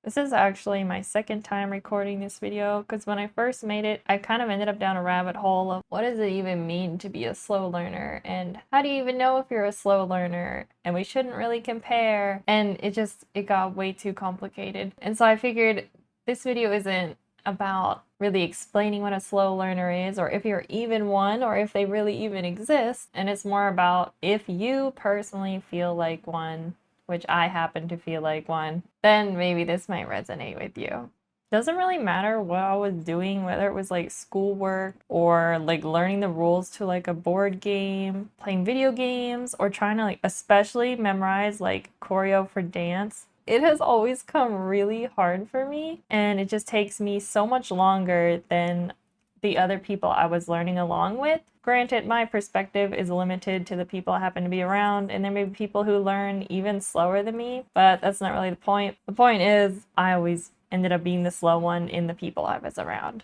This is actually my second time recording this video because when I first made it, I kind of ended up down a rabbit hole of what does it even mean to be a slow learner and how do you even know if you're a slow learner, and we shouldn't really compare, and it got way too complicated. And so I figured this video isn't about really explaining what a slow learner is or if you're even one or if they really even exist, and it's more about if you personally feel like one, which I happen to feel like one, then maybe this might resonate with you. Doesn't really matter what I was doing, whether it was like schoolwork or like learning the rules to like a board game, playing video games, or trying to like especially memorize like choreo for dance. It has always come really hard for me, and it just takes me so much longer than the other people I was learning along with. Granted, my perspective is limited to the people I happen to be around, and there may be people who learn even slower than me, but that's not really the point. The point is, I always ended up being the slow one in the people I was around.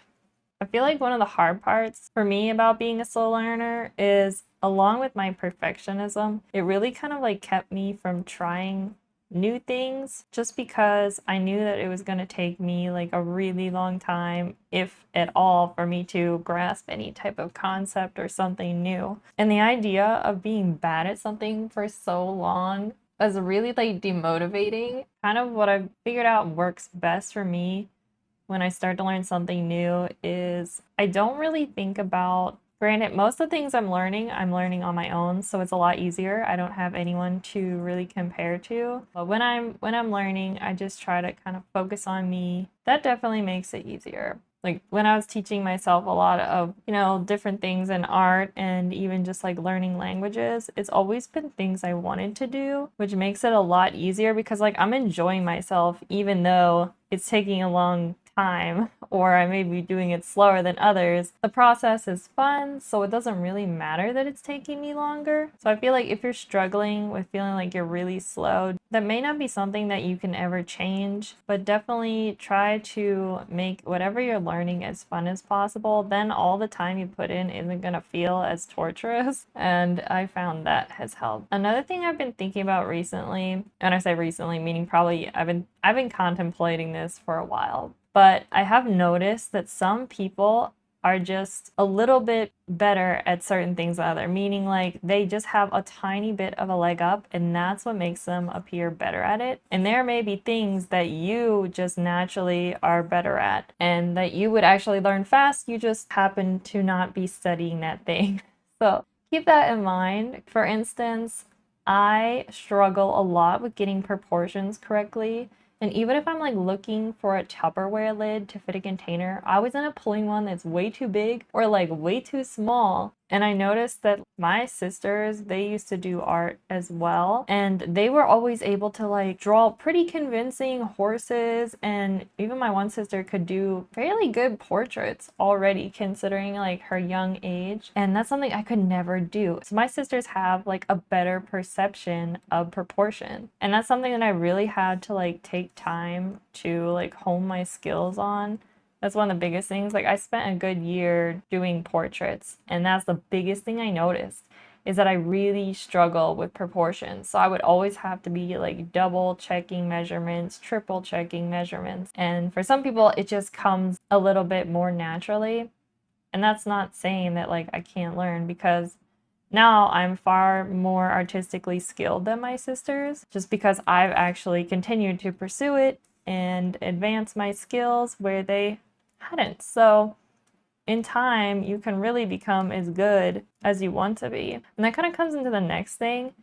I feel like one of the hard parts for me about being a slow learner is, along with my perfectionism, it really kind of like kept me from trying new things just because I knew that it was going to take me like a really long time, if at all, for me to grasp any type of concept or something new. And the idea of being bad at something for so long was really like demotivating. Kind of what I've figured out works best for me when I start to learn something new is I don't really think about, granted, most of the things I'm learning on my own, so it's a lot easier. I don't have anyone to really compare to. But when I'm learning, I just try to kind of focus on me. That definitely makes it easier. Like when I was teaching myself a lot of, different things in art and even just like learning languages, it's always been things I wanted to do, which makes it a lot easier because like I'm enjoying myself even though it's taking a long time, or I may be doing it slower than others. The process is fun, so it doesn't really matter that it's taking me longer. So I feel like if you're struggling with feeling like you're really slow, that may not be something that you can ever change, but definitely try to make whatever you're learning as fun as possible. Then all the time you put in isn't gonna feel as torturous, and I found that has helped. Another thing I've been thinking about recently, and I say recently meaning probably I've been contemplating this for a while, but I have noticed that some people are just a little bit better at certain things than others, meaning like they just have a tiny bit of a leg up, and that's what makes them appear better at it. And there may be things that you just naturally are better at and that you would actually learn fast, you just happen to not be studying that thing. So keep that in mind. For instance, I struggle a lot with getting proportions correctly. And even if I'm like looking for a Tupperware lid to fit a container, I always end up pulling one that's way too big or like way too small. And I noticed that my sisters, they used to do art as well, and they were always able to like draw pretty convincing horses, and even my one sister could do fairly good portraits already considering like her young age, and that's something I could never do. So my sisters have like a better perception of proportion, and that's something that I really had to like take time to like hone my skills on. That's one of the biggest things. Like I spent a good year doing portraits, and that's the biggest thing I noticed is that I really struggle with proportions. So I would always have to be like double checking measurements, triple checking measurements. And for some people, it just comes a little bit more naturally. And that's not saying that like I can't learn, because now I'm far more artistically skilled than my sisters, just because I've actually continued to pursue it and advance my skills where they hadn't. So in time, you can really become as good as you want to be. And that kind of comes into the next thing.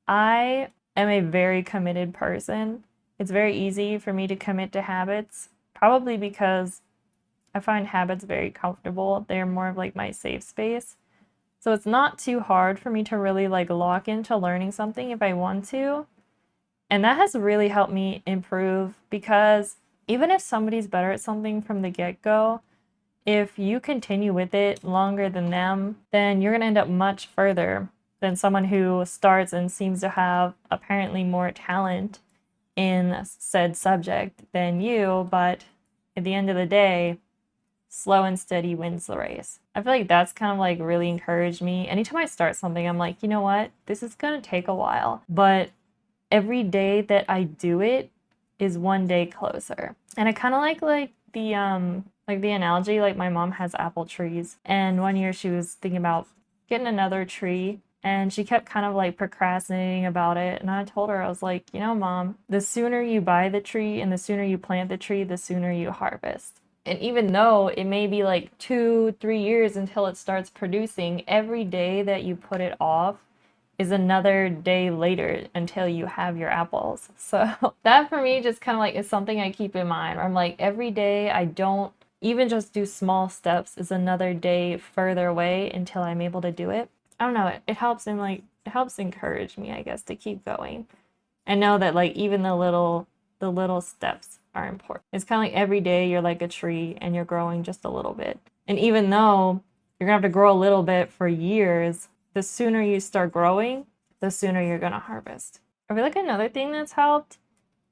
I am a very committed person. It's very easy for me to commit to habits, probably because I find habits very comfortable. They're more of like my safe space. So it's not too hard for me to really like lock into learning something if I want to. And that has really helped me improve, because even if somebody's better at something from the get-go, if you continue with it longer than them, then you're going to end up much further than someone who starts and seems to have apparently more talent in said subject than you, but at the end of the day, slow and steady wins the race. I feel like that's kind of like really encouraged me. Anytime I start something, I'm like, you know what? This is going to take a while, but every day that I do it, is one day closer. And I kind of like the analogy, like my mom has apple trees, and one year she was thinking about getting another tree, and she kept kind of like procrastinating about it. And I told her, I was like, you know, Mom, the sooner you buy the tree and the sooner you plant the tree, the sooner you harvest. And even though it may be like 2, 3 years until it starts producing, every day that you put it off is another day later until you have your apples. So that for me just kind of like is something I keep in mind. I'm like, every day I don't even just do small steps is another day further away until I'm able to do it. I don't know, it helps in like it helps encourage me, I guess, to keep going. I know that like even the little steps are important. It's kind of like every day you're like a tree and you're growing just a little bit. And even though you're gonna have to grow a little bit for years, the sooner you start growing, the sooner you're gonna harvest. I feel like another thing that's helped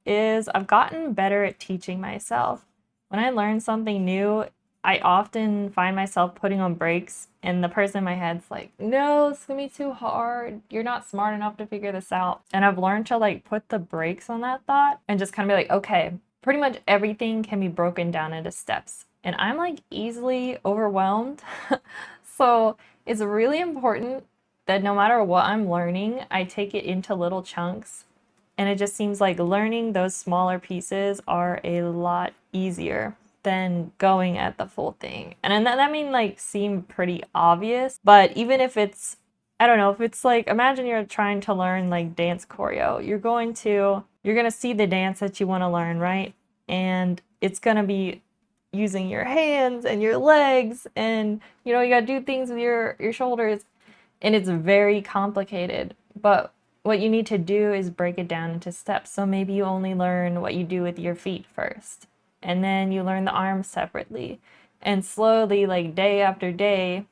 is I've gotten better at teaching myself. When I learn something new, I often find myself putting on brakes, and the person in my head's like, no, it's gonna be too hard. You're not smart enough to figure this out. And I've learned to like put the brakes on that thought and just kind of be like, okay, pretty much everything can be broken down into steps. And I'm like easily overwhelmed. So it's really important that no matter what I'm learning, I take it into little chunks. And it just seems like learning those smaller pieces are a lot easier than going at the full thing. And that may like seem pretty obvious, but even if it's, I don't know, if it's like, imagine you're trying to learn like dance choreo. You're going to see the dance that you want to learn, right? And it's going to be using your hands and your legs, and you know, you got to do things with your shoulders, and it's very complicated. But what you need to do is break it down into steps. So maybe you only learn what you do with your feet first, and then you learn the arms separately. And slowly, like day after day,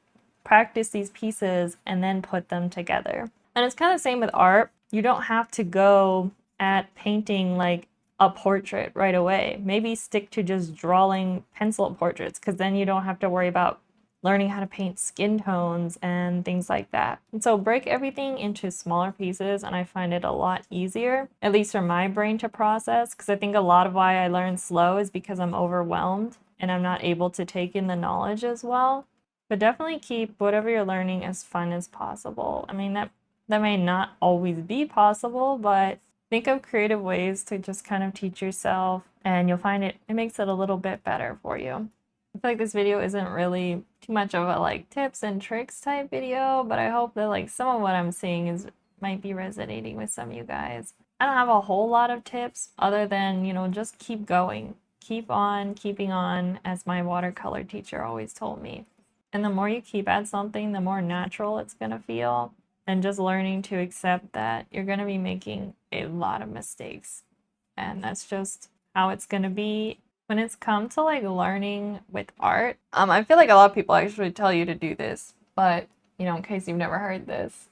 practice these pieces and then put them together. And it's kind of the same with art. You don't have to go at painting like a portrait right away. Maybe stick to just drawing pencil portraits, because then you don't have to worry about learning how to paint skin tones and things like that. And so break everything into smaller pieces, and I find it a lot easier, at least for my brain to process, because I think a lot of why I learn slow is because I'm overwhelmed and I'm not able to take in the knowledge as well. But definitely keep whatever you're learning as fun as possible. I mean, that may not always be possible, but think of creative ways to just kind of teach yourself, and you'll find it makes it a little bit better for you. I feel like this video isn't really too much of a like tips and tricks type video, but I hope that like some of what I'm seeing might be resonating with some of you guys. I don't have a whole lot of tips other than, you know, just keep going. Keep on keeping on, as my watercolor teacher always told me. And the more you keep at something, the more natural it's gonna feel. And just learning to accept that you're gonna be making a lot of mistakes. And that's just how it's gonna be. When it's come to like learning with art, I feel like a lot of people actually tell you to do this, but you know, in case you've never heard this,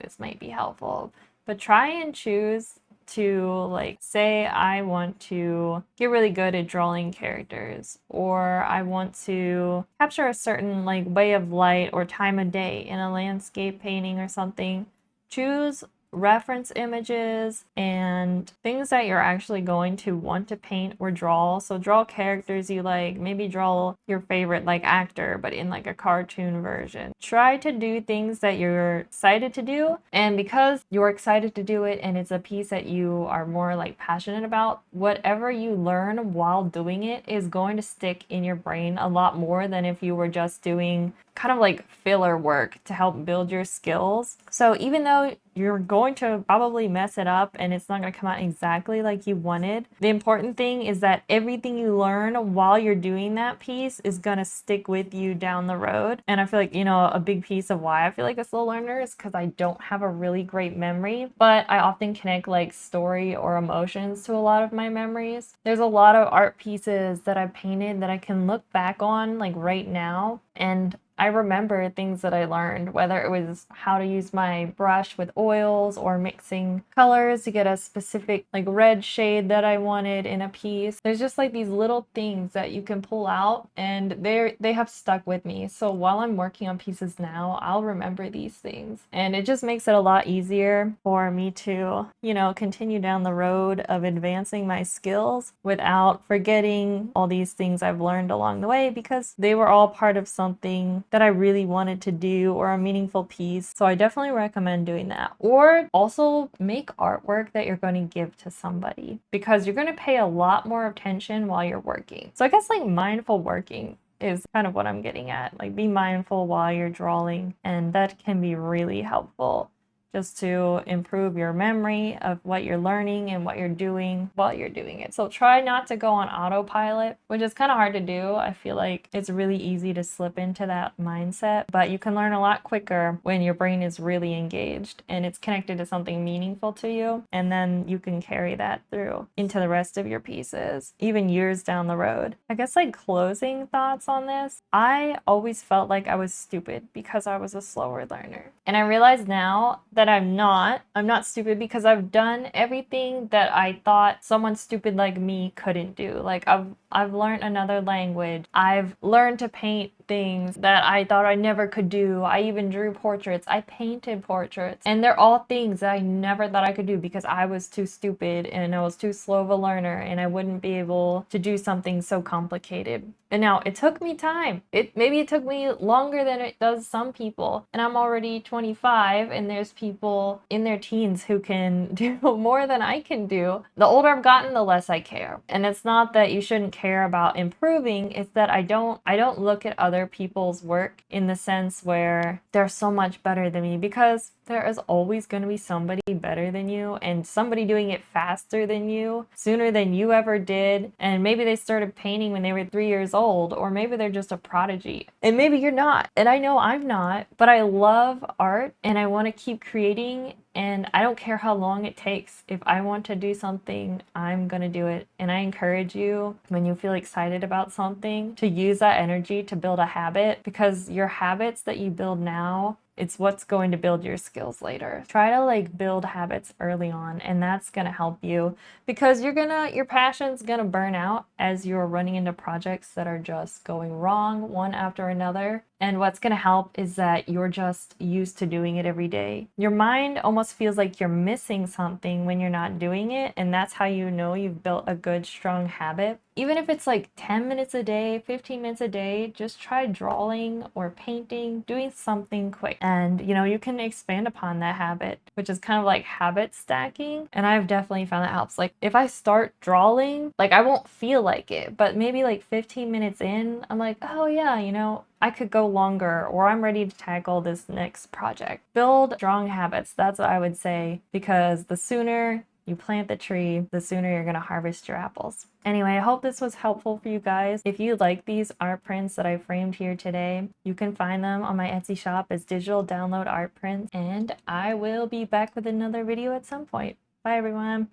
this might be helpful. But try and choose to like say I want to get really good at drawing characters, or I want to capture a certain like way of light or time of day in a landscape painting or something. Choose reference images and things that you're actually going to want to paint or draw. So draw characters you like, maybe draw your favorite like actor, but in like a cartoon version. Try to do things that you're excited to do, and because you're excited to do it and it's a piece that you are more like passionate about, whatever you learn while doing it is going to stick in your brain a lot more than if you were just doing kind of like filler work to help build your skills. So even though you're going to probably mess it up and it's not going to come out exactly like you wanted, the important thing is that everything you learn while you're doing that piece is going to stick with you down the road. And I feel like, you know, a big piece of why I feel like a slow learner is because I don't have a really great memory, but I often connect like story or emotions to a lot of my memories. There's a lot of art pieces that I've painted that I can look back on like right now And I remember things that I learned, whether it was how to use my brush with oils or mixing colors to get a specific like red shade that I wanted in a piece. There's just like these little things that you can pull out, and they have stuck with me. So while I'm working on pieces now, I'll remember these things. And it just makes it a lot easier for me to, you know, continue down the road of advancing my skills without forgetting all these things I've learned along the way, because they were all part of something that I really wanted to do or a meaningful piece. So I definitely recommend doing that. Or also make artwork that you're going to give to somebody, because you're going to pay a lot more attention while you're working. So I guess like mindful working is kind of what I'm getting at. Like, be mindful while you're drawing, and that can be really helpful just to improve your memory of what you're learning and what you're doing while you're doing it. So try not to go on autopilot, which is kind of hard to do. I feel like it's really easy to slip into that mindset, but you can learn a lot quicker when your brain is really engaged and it's connected to something meaningful to you. And then you can carry that through into the rest of your pieces, even years down the road. I guess like closing thoughts on this, I always felt like I was stupid because I was a slower learner. And I realize now that I'm not stupid, because I've done everything that I thought someone stupid like me couldn't do. Like I've learned another language. I've learned to paint things that I thought I never could do. I even drew portraits. I painted portraits. And they're all things that I never thought I could do because I was too stupid and I was too slow of a learner and I wouldn't be able to do something so complicated. And now it took me time. Maybe it took me longer than it does some people. And I'm already 25 and there's people in their teens who can do more than I can do. The older I've gotten, the less I care. And it's not that you shouldn't care about improving, it's that I don't look at other people's work in the sense where they're so much better than me, because there is always going to be somebody better than you and somebody doing it faster than you, sooner than you ever did. And maybe they started painting when they were 3 years old, or maybe they're just a prodigy. And maybe you're not. And I know I'm not, but I love art and I want to keep creating. And I don't care how long it takes. If I want to do something, I'm going to do it. And I encourage you, when you feel excited about something, to use that energy to build a habit, because your habits that you build now, it's what's going to build your skills later. Try to like build habits early on, and that's going to help you, because your passion's going to burn out as you're running into projects that are just going wrong one after another. And what's going to help is that you're just used to doing it every day. Your mind almost feels like you're missing something when you're not doing it, and that's how you know you've built a good, strong habit. Even if it's like 10 minutes a day, 15 minutes a day, just try drawing or painting, doing something quick. And you know, you can expand upon that habit, which is kind of like habit stacking. And I've definitely found that helps. Like if I start drawing, like I won't feel like it, but maybe like 15 minutes in, I'm like, oh yeah, you know, I could go longer, or I'm ready to tackle this next project. Build strong habits. That's what I would say, because the sooner you plant the tree, the sooner you're going to harvest your apples. Anyway, I hope this was helpful for you guys. If you like these art prints that I framed here today, you can find them on my Etsy shop as digital download art prints. And I will be back with another video at some point. Bye everyone.